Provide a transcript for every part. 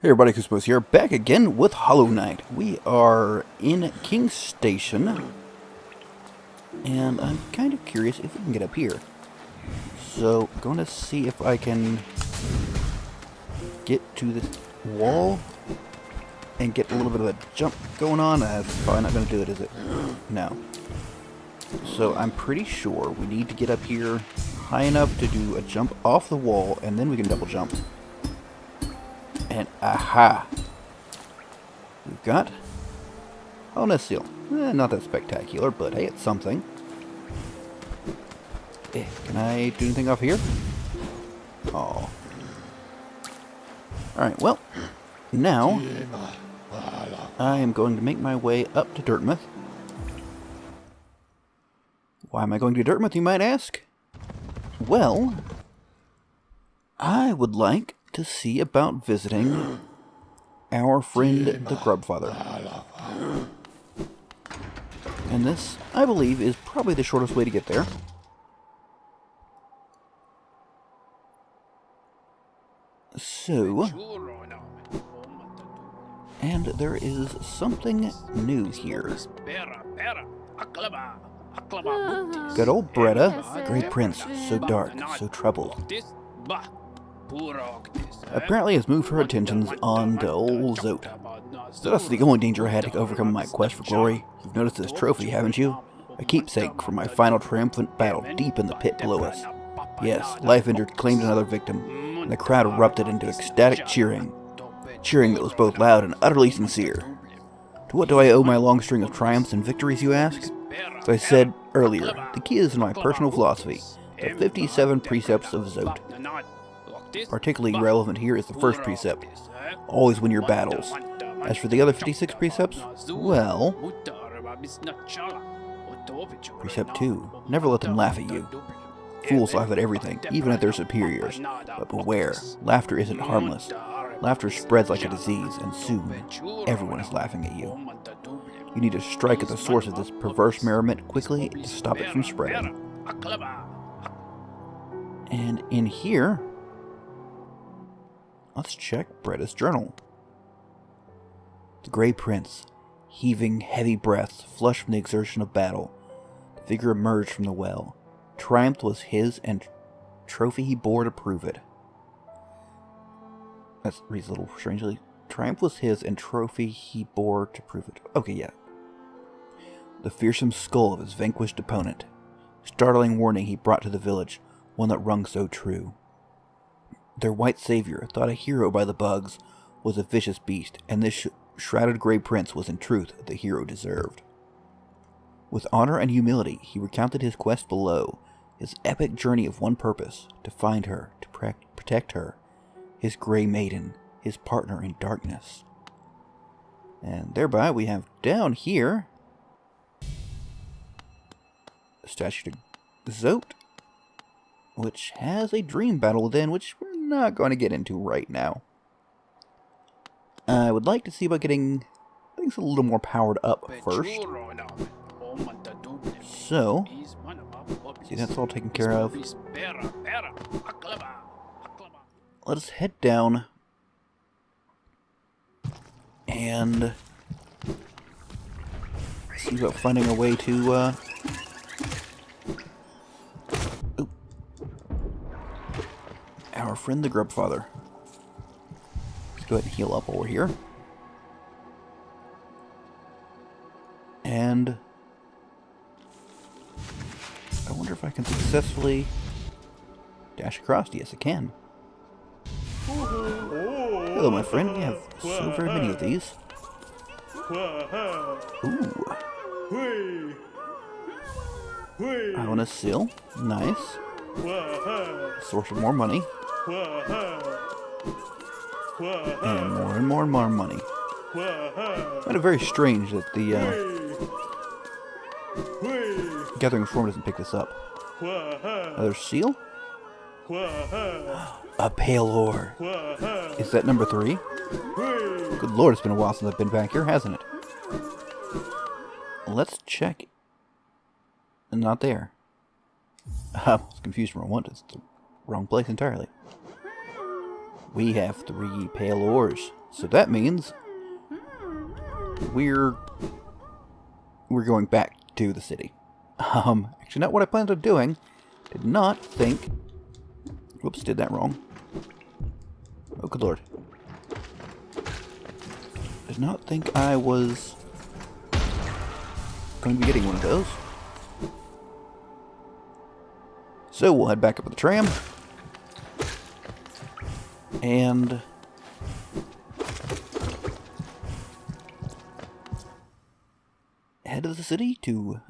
Hey everybody, Koosemose here, back again with Hollow Knight. We are in King's Station, and I'm kind of curious if we can get up here. So, I'm going to see if I can get to this wall and get a little bit of a jump going on. That's probably not going to do it, is it? No. So, I'm pretty sure we need to get up here high enough to do a jump off the wall, and then we can double jump. And aha! We've got a seal. Not that spectacular, but hey, it's something. Can I do anything off here? Oh. Alright, well, now I am going to make my way up to Dirtmouth. Why am I going to Dirtmouth, you might ask? Well, I would like to see about visiting our friend the Grubfather. And this, I believe, is probably the shortest way to get there. So, and there is something new here. Good old Bretta, Grey Prince, so dark, so troubled. Apparently has moved her attentions on to old Zote. So that's the only danger I had to overcome in my quest for glory. You've noticed this trophy, haven't you? A keepsake from my final triumphant battle deep in the pit below us. Yes, Life Injured claimed another victim, and the crowd erupted into ecstatic cheering. Cheering that was both loud and utterly sincere. To what do I owe my long string of triumphs and victories, you ask? As I said earlier, the key is in my personal philosophy, the 57 precepts of Zote. Particularly relevant here is the first precept, always win your battles. As for the other 56 precepts, well... Precept 2, never let them laugh at you. Fools laugh at everything, even at their superiors. But beware, laughter isn't harmless. Laughter spreads like a disease, and soon, everyone is laughing at you. You need to strike at the source of this perverse merriment quickly to stop it from spreading. And in here... let's check Bretta's journal. The Grey Prince, heaving heavy breaths, flushed from the exertion of battle. The figure emerged from the well. Triumph was his, and trophy he bore to prove it. That reads a little strangely. Triumph was his, and trophy he bore to prove it. Okay, yeah. The fearsome skull of his vanquished opponent. Startling warning he brought to the village, one that rung so true. Their white savior, thought a hero by the bugs, was a vicious beast, and this shrouded Grey Prince was in truth the hero deserved. With honor and humility, he recounted his quest below, his epic journey of one purpose, to find her, to protect her, his Grey Maiden, his partner in darkness. And thereby we have down here a statue to Zote, which has a dream battle within, which we're not going to get into right now. I would like to see about getting things a little more powered up first. So, see, that's all taken care of. Let's head down and see about finding a way to, our friend the Grubfather. Let's go ahead and heal up while we're here. And I wonder if I can successfully dash across. Yes, I can. Hello, my friend. We have so very many of these. Ooh. I want a seal. Nice. Source of more money. And more money. Kind of very strange that the Gathering Storm doesn't pick this up. Another seal? A pale ore. Is that number 3? Good lord, it's been a while since I've been back here, hasn't it? Let's check. Not there. I was confused for a moment. It's the wrong place entirely. We have 3 pale ores. So that means we're going back to the city. Actually not what I planned on doing. Did not think... Whoops, did that wrong. Oh, good lord. Did not think I was going to be getting one of those. So we'll head back up with the tram. And... head to the city to,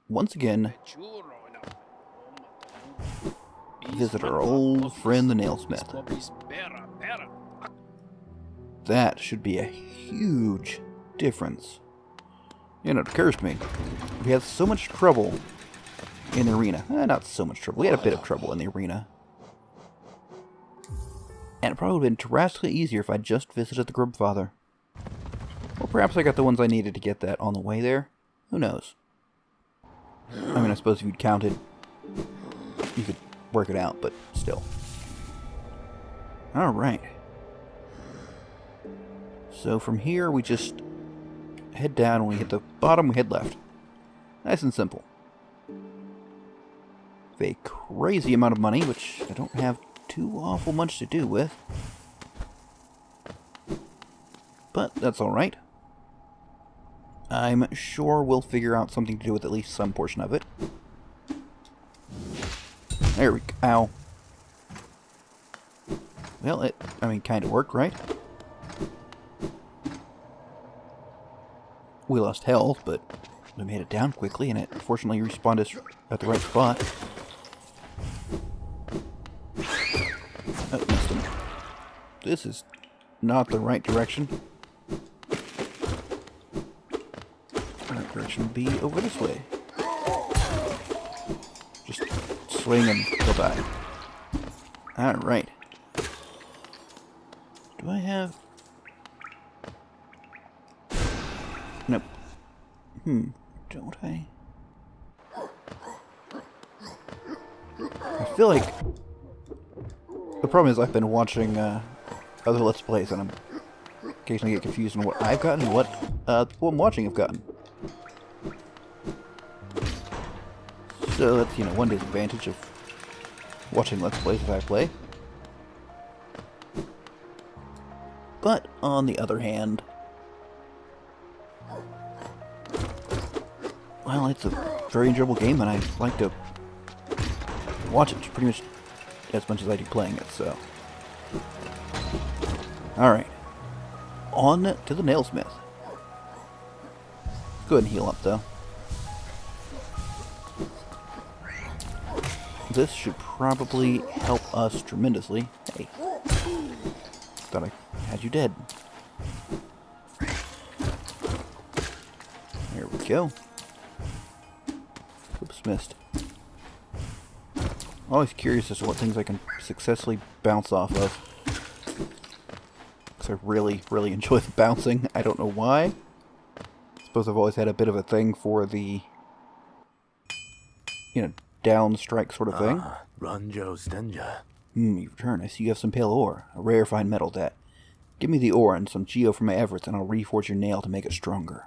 once again, visit our old friend the nailsmith. That should be a huge difference. You know, it occurs to me, we had so much trouble in the arena. Not so much trouble. We had a bit of trouble in the arena. And it probably would have been drastically easier if I just visited the Grubfather. Or perhaps I got the ones I needed to get that on the way there. Who knows? I mean, I suppose if you'd counted, you could work it out, but still. Alright. So from here, we just head down. When we hit the bottom, we head left. Nice and simple. With a crazy amount of money, which I don't have too awful much to do with. But that's alright. I'm sure we'll figure out something to do with at least some portion of it. There we go. Ow. Well, it, kind of worked, right? We lost health, but we made it down quickly, and it fortunately respawned us at the right spot. Oh, missed him. This is not the right direction. The right direction would be over this way. Just swing and he'll die. Alright. Do I have... Nope. Don't I? I feel like... The problem is I've been watching other Let's Plays and I'm occasionally get confused on what I've gotten and what the people I'm watching have gotten. So that's, one disadvantage of watching Let's Plays as I play. But, on the other hand... Well, it's a very enjoyable game, and I like to watch it pretty much as much as I do playing it, so... Alright. On to the nailsmith. Go ahead and heal up, though. This should probably help us tremendously. Hey. Thought I had you dead. There we go. Oops, missed. Always curious as to what things I can successfully bounce off of. Because I really, really enjoy the bouncing. I don't know why. I suppose I've always had a bit of a thing for the, down strike sort of thing. You return. I see you have some pale ore. A rare fine metal that. Give me the ore and some geo from my efforts, and I'll reforge your nail to make it stronger.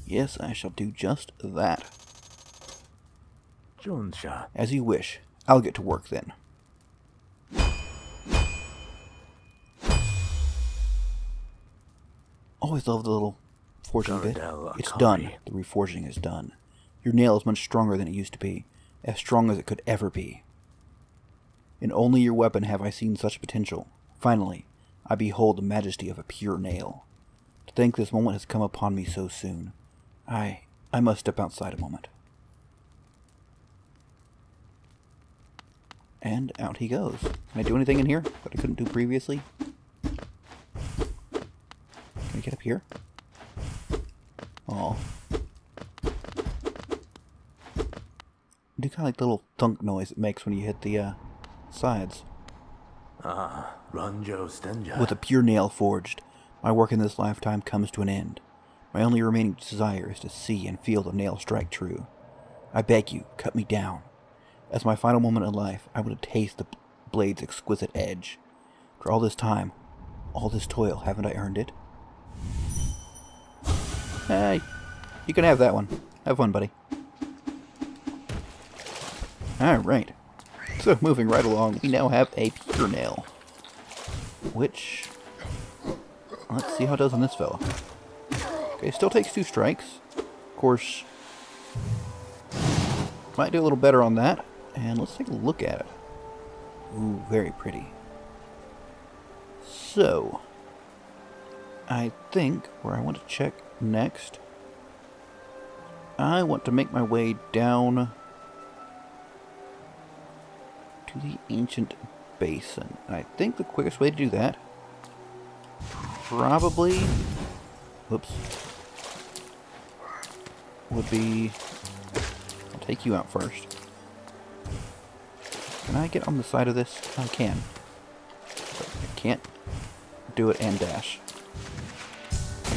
Yes, I shall do just that. As you wish. I'll get to work then. Always love the little forging bit. It's done. The reforging is done. Your nail is much stronger than it used to be. As strong as it could ever be. In only your weapon have I seen such potential. Finally, I behold the majesty of a pure nail. To think this moment has come upon me so soon. I must step outside a moment. And out he goes. Can I do anything in here that I couldn't do previously? Can I get up here? Oh. Do kind of like the little thunk noise it makes when you hit the sides. With a pure nail forged, my work in this lifetime comes to an end. My only remaining desire is to see and feel the nail strike true. I beg you, cut me down. As my final moment in life, I want to taste blade's exquisite edge. For all this time, all this toil, haven't I earned it? Hey, you can have that one. Have fun, buddy. Alright. So, moving right along, we now have a pewter nail. Which... let's see how it does on this fella. Okay, still takes 2 strikes. Of course, might do a little better on that. And let's take a look at it. Ooh, very pretty. So, I think where I want to check next, I want to make my way down to the ancient basin. And I think the quickest way to do that, probably, whoops, would be, I'll take you out first. Can I get on the side of this? I can. But I can't do it and dash.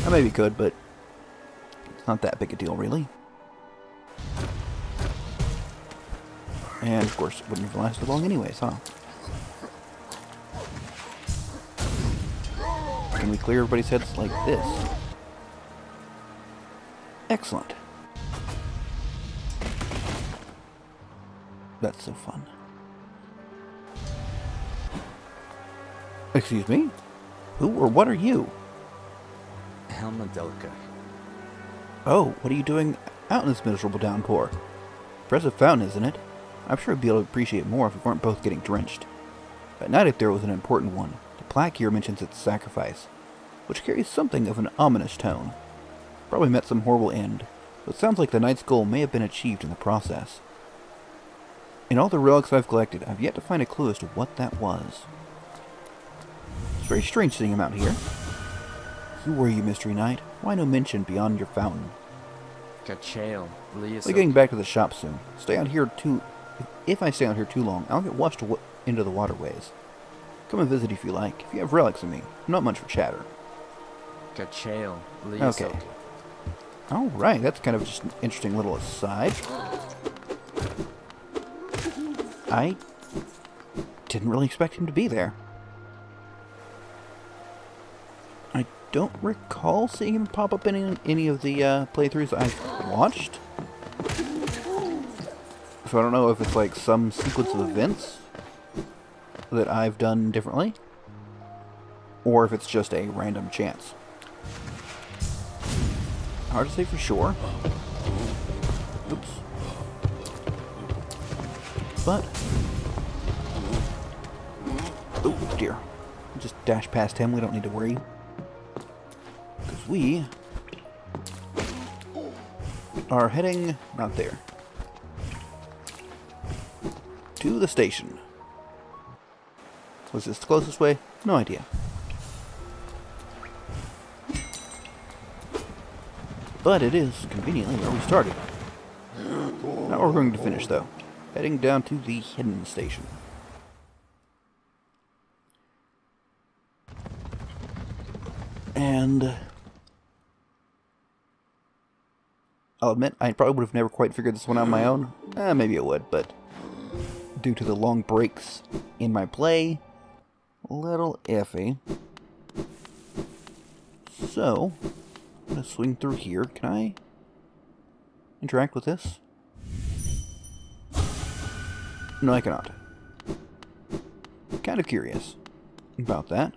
I maybe could, but it's not that big a deal, really. And, of course, it wouldn't have lasted long anyways, huh? Can we clear everybody's heads like this? Excellent. That's so fun. Excuse me? Who or what are you? Helmadelka. Oh, what are you doing out in this miserable downpour? Impressive fountain, isn't it? I'm sure I'd be able to appreciate it more if we weren't both getting drenched. At night, if there was an important one, the plaque here mentions its sacrifice, which carries something of an ominous tone. Probably met some horrible end, but it sounds like the knight's goal may have been achieved in the process. In all the relics I've collected, I've yet to find a clue as to what that was. It's very strange seeing him out here. Who were you, Mystery Knight? Why no mention beyond your fountain? Kachael, We're getting back to the shop soon. Stay out here too. If I stay out here too long, I'll get washed into the waterways. Come and visit if you like. If you have relics of me, I'm not much for chatter. Kachael, okay. Alright, that's kind of just an interesting little aside. I didn't really expect him to be there. I don't recall seeing him pop up in any of the playthroughs I've watched. So I don't know if it's like some sequence of events that I've done differently, or if it's just a random chance. Hard to say for sure. Oops. But... oh dear. Just dash past him, we don't need to worry. Because we are heading, not there, to the station. Was this the closest way? No idea. But it is conveniently where we started. Now we're going to finish, though. Heading down to the hidden station. And I'll admit, I probably would have never quite figured this one out on my own. Maybe I would, but due to the long breaks in my play, a little iffy. So, I'm going to swing through here. Can I interact with this? No, I cannot. Kind of curious about that.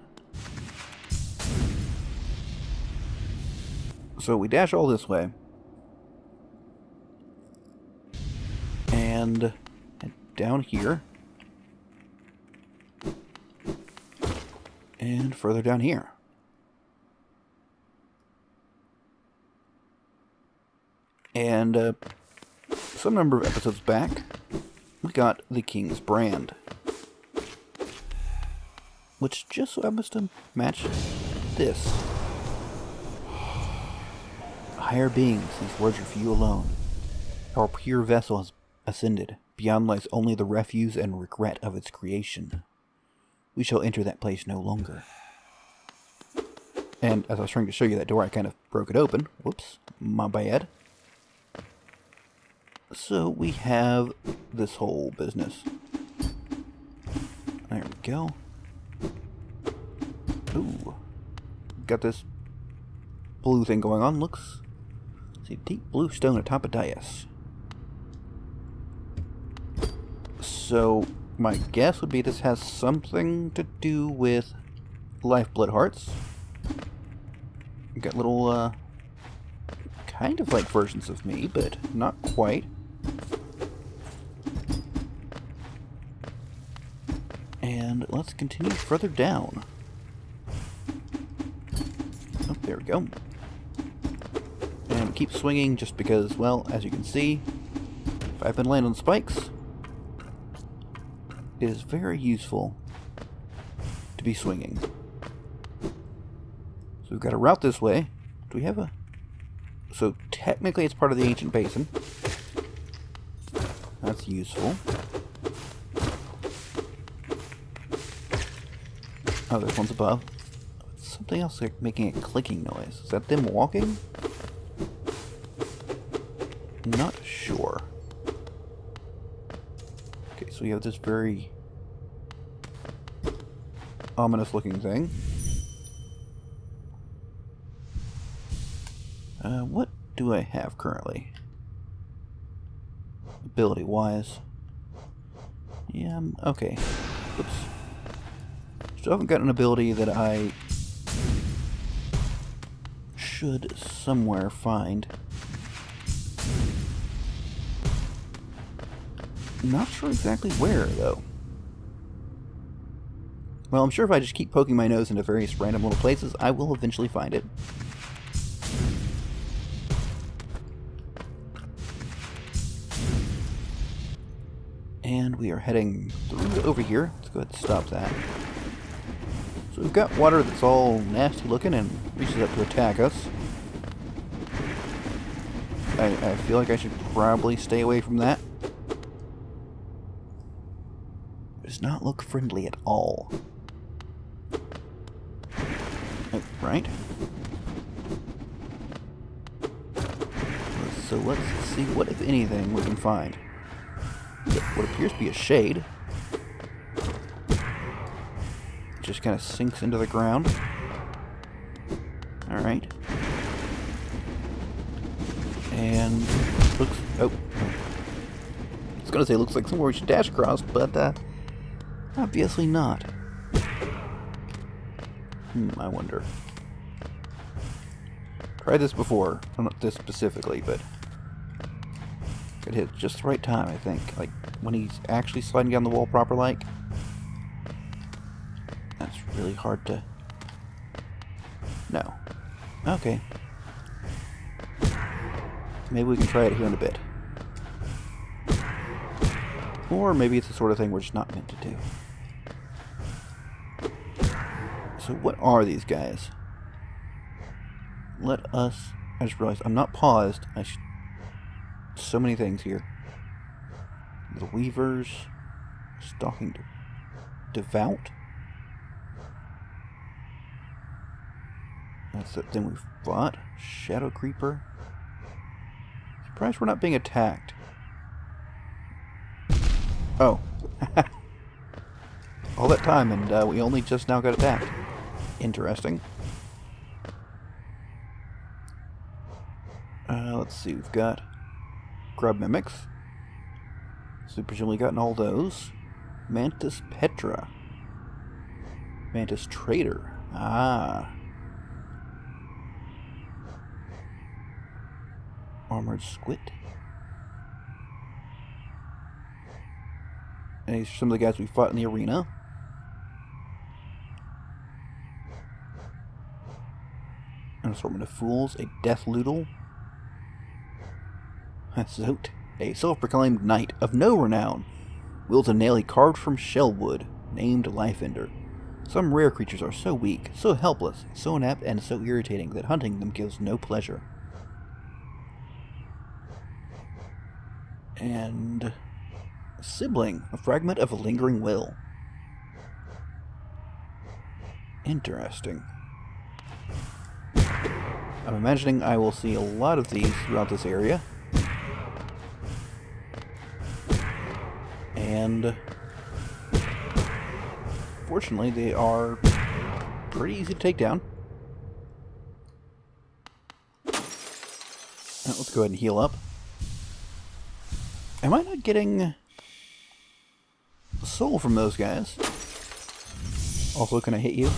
So we dash all this way. And down here. And further down here. And some number of episodes back, we got the King's Brand. Which just so happens to match this. Higher beings, these words are for you alone. Our pure vessel has ascended. Beyond lies only the refuse and regret of its creation. We shall enter that place no longer. And as I was trying to show you that door, I kind of broke it open. Whoops, my bad. So we have this whole business. There we go. Ooh. Got this blue thing going on. Looks... see, deep blue stone atop a dais. So, my guess would be this has something to do with lifeblood hearts. Got little, kind of like versions of me, but not quite. And let's continue further down. Oh, there we go. And keep swinging just because, well, as you can see, if I've been landing on spikes, it is very useful to be swinging. So we've got a route this way. Do we have a... so technically it's part of the ancient basin. That's useful. Oh, there's one's above. Something else like making a clicking noise. Is that them walking? Not sure. Okay, so we have this very ominous looking thing. What do I have currently? Ability wise. Yeah, okay. Oops. Still haven't got an ability that I should somewhere find. Not sure exactly where, though. Well, I'm sure if I just keep poking my nose into various random little places, I will eventually find it. And we are heading through over here. Let's go ahead and stop that. So we've got water that's all nasty looking and reaches up to attack us. I feel like I should probably stay away from that. It does not look friendly at all. Oh, right. So let's see what, if anything, we can find. What appears to be a shade. It just kind of sinks into the ground. Alright. And looks... oh. I was going to say looks like somewhere we should dash across, but obviously not. I wonder. Tried this before. Well, not this specifically, but... it hit just the right time, I think. Like, when he's actually sliding down the wall proper-like. That's really hard to... no. Okay. Maybe we can try it here in a bit. Or maybe it's the sort of thing we're just not meant to do. So what are these guys? Let us... I just realized I'm not paused. I should... so many things here. The Weavers, stalking devout. That's the thing we've fought. Shadow Creeper. Surprised we're not being attacked. Oh. All that time and we only just now got attacked. Interesting. Let's see, we've got Grub Mimics. So we've presumably gotten all those. Mantis Petra. Mantis Trader. Ah. Armored Squid. And these are some of the guys we fought in the arena. An assortment of fools. A Death Loodle. Zote, a self-proclaimed knight of no renown, wields a nail he carved from shellwood, named Lifeender. Some rare creatures are so weak, so helpless, so inept, and so irritating that hunting them gives no pleasure. And... a sibling, a fragment of a lingering will. Interesting. I'm imagining I will see a lot of these throughout this area. And Fortunately, they are pretty easy to take down. Let's go ahead and heal up. Am I not getting soul from those guys? Also, can I hit you?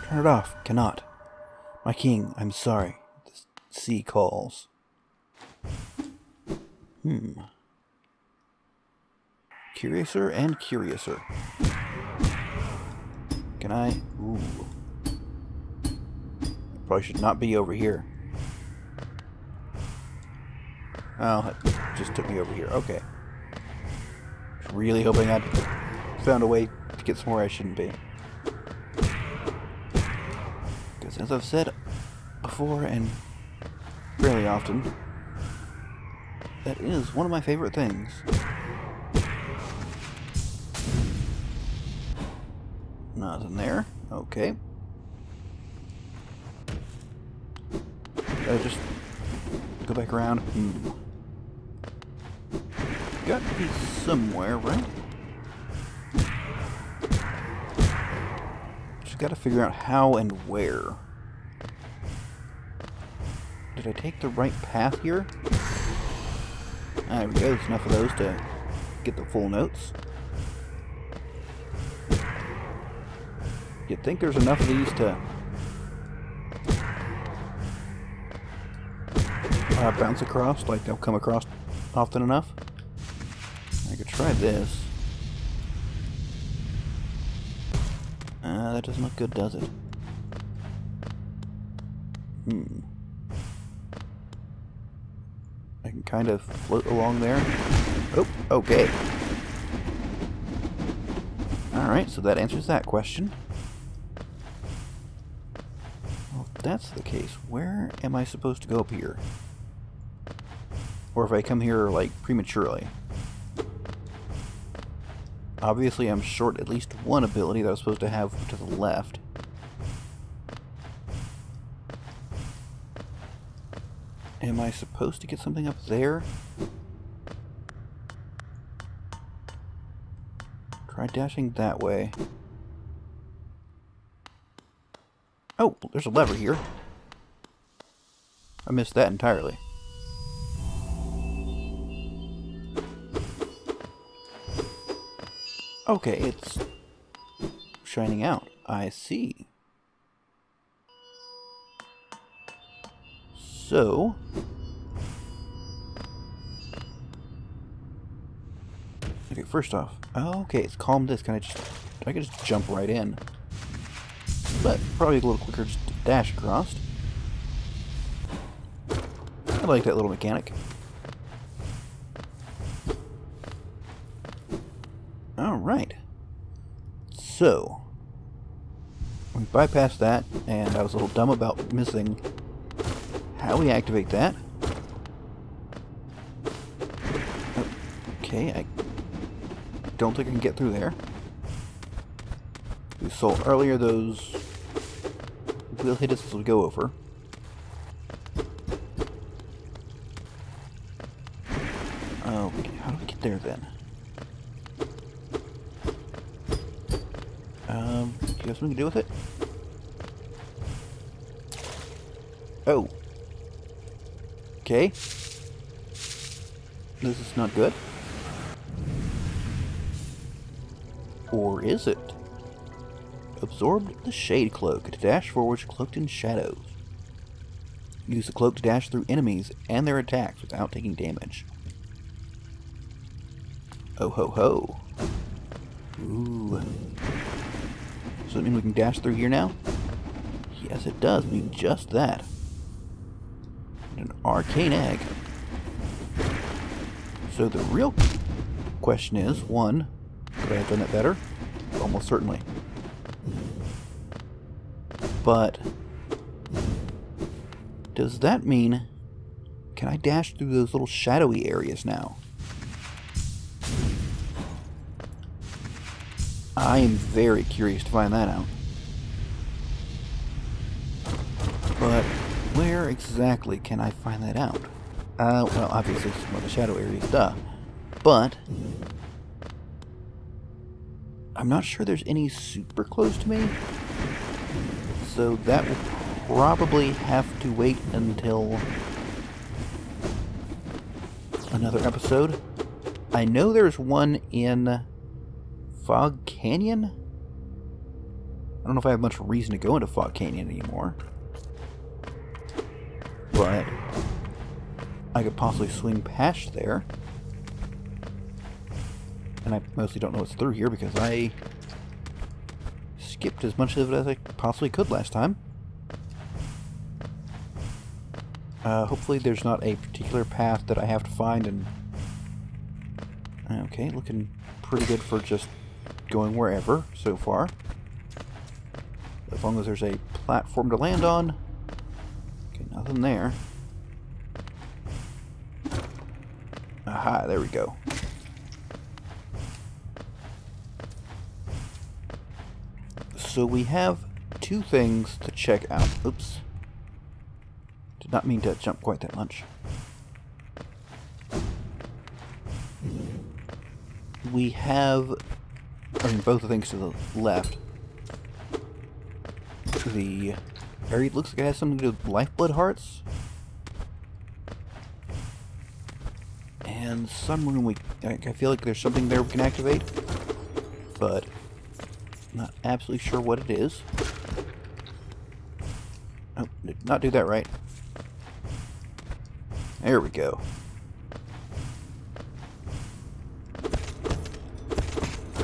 Turn it off. Cannot. My king, I'm sorry. The sea calls. Curiouser and curiouser. Can I? Ooh. Probably should not be over here. Oh, it just took me over here. Okay. Was really hoping I'd found a way to get somewhere I shouldn't be. Because as I've said before and fairly often, that is one of my favorite things. Nothing there. Okay. Just go back around. Got to be somewhere, right? Just got to figure out how and where. Did I take the right path here? There we go. There's enough of those to get the full notes. You'd think there's enough of these to bounce across, like they'll come across often enough. I could try this. That doesn't look good, does it? I can kind of float along there. Oh, okay. Alright, so that answers that question. Well, if that's the case, where am I supposed to go up here? Or if I come here, like, prematurely? Obviously, I'm short at least one ability that I was supposed to have to the left. Am I supposed to get something up there? Try dashing that way. Oh, there's a lever here. I missed that entirely. Okay, it's shining out. I see. So, okay, first off, okay, it's calm this. I can just jump right in. But probably a little quicker just to dash across. I like that little mechanic. Alright. So, we bypassed that, and I was a little dumb about missing how we activate that. Okay, I don't think I can get through there. We saw earlier those will hit us as we go over. Okay, how do we get there then? Do you have something to do with it? Oh. Okay. This is not good. Or is it? Absorbed the Shade Cloak to dash forward cloaked in shadows. Use the cloak to dash through enemies and their attacks without taking damage. Oh ho ho. Ooh. Does that mean we can dash through here now? Yes, it does mean just that. And an arcane egg. So the real question is, one, could I have done that better? Almost certainly. But does that mean, can I dash through those little shadowy areas now? I am very curious to find that out. But where exactly can I find that out? Well, obviously some of the shadow areas, duh. But I'm not sure there's any super close to me. So that will probably have to wait until another episode. I know there's one in Fog Canyon. I don't know if I have much reason to go into Fog Canyon anymore. But I could possibly swing past there. And I mostly don't know what's through here because I skipped as much of it as I possibly could last time. Hopefully there's not a particular path that I have to find, and okay, looking pretty good for just going wherever so far. As long as there's a platform to land on. Okay, nothing there. Aha, there we go. So we have two things to check out. Oops. Did not mean to jump quite that much. We have, both the things to the left. The area looks like it has something to do with lifeblood hearts. And some room I feel like there's something there we can activate. But not absolutely sure what it is. Oh, did not do that right. There we go.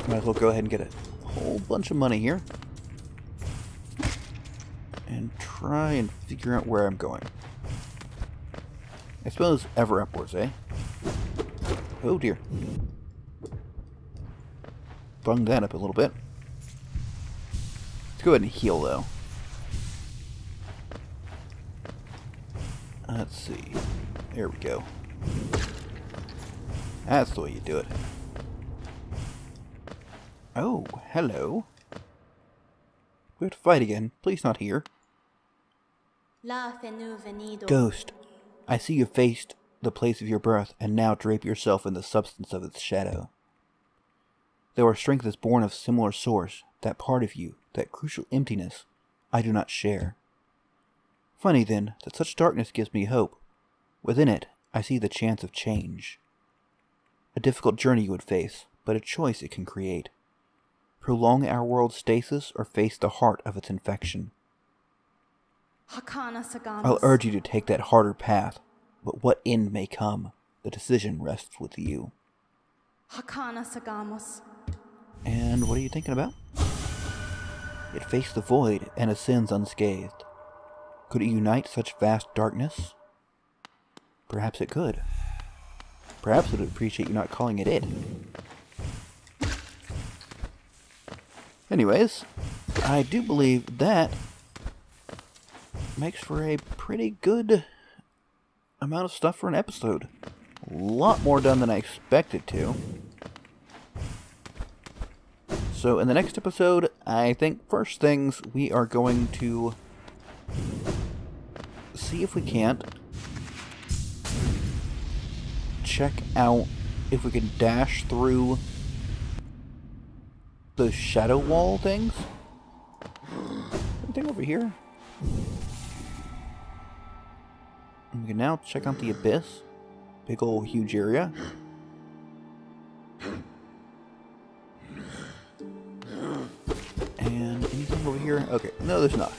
Might as well go ahead and get a whole bunch of money here. And try and figure out where I'm going. I suppose ever upwards, eh? Oh dear. Bunged that up a little bit. Let's go ahead and heal, though. Let's see. There we go. That's the way you do it. Oh, hello. We have to fight again. Please not here. Ghost, I see you faced the place of your birth, and now drape yourself in the substance of its shadow. Though our strength is born of similar source, that part of you, that crucial emptiness, I do not share. Funny then, that such darkness gives me hope. Within it, I see the chance of change. A difficult journey you would face, but a choice it can create. Prolong our world's stasis or face the heart of its infection. I'll urge you to take that harder path, but what end may come, the decision rests with you. And what are you thinking about? It faced the void and ascends unscathed. Could it unite such vast darkness? Perhaps it could. Perhaps it would appreciate you not calling it in. Anyways, I do believe that makes for a pretty good amount of stuff for an episode. A lot more done than I expected to. So in the next episode, I think first things we are going to see if we can't check out if we can dash through those shadow wall things. Anything over here? And we can now check out the abyss. Big old huge area. And anything over here? Okay, no there's not.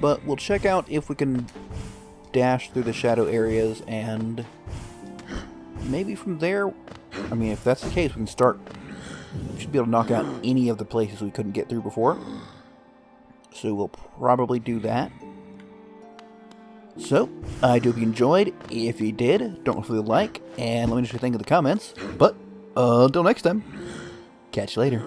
But we'll check out if we can dash through the shadow areas, and maybe from there, I mean if that's the case, we can start, we should be able to knock out any of the places we couldn't get through before. So we'll probably do that. So, I do hope you enjoyed. If you did, don't forget to like, and let me know what you think in the comments. But, until next time, catch you later.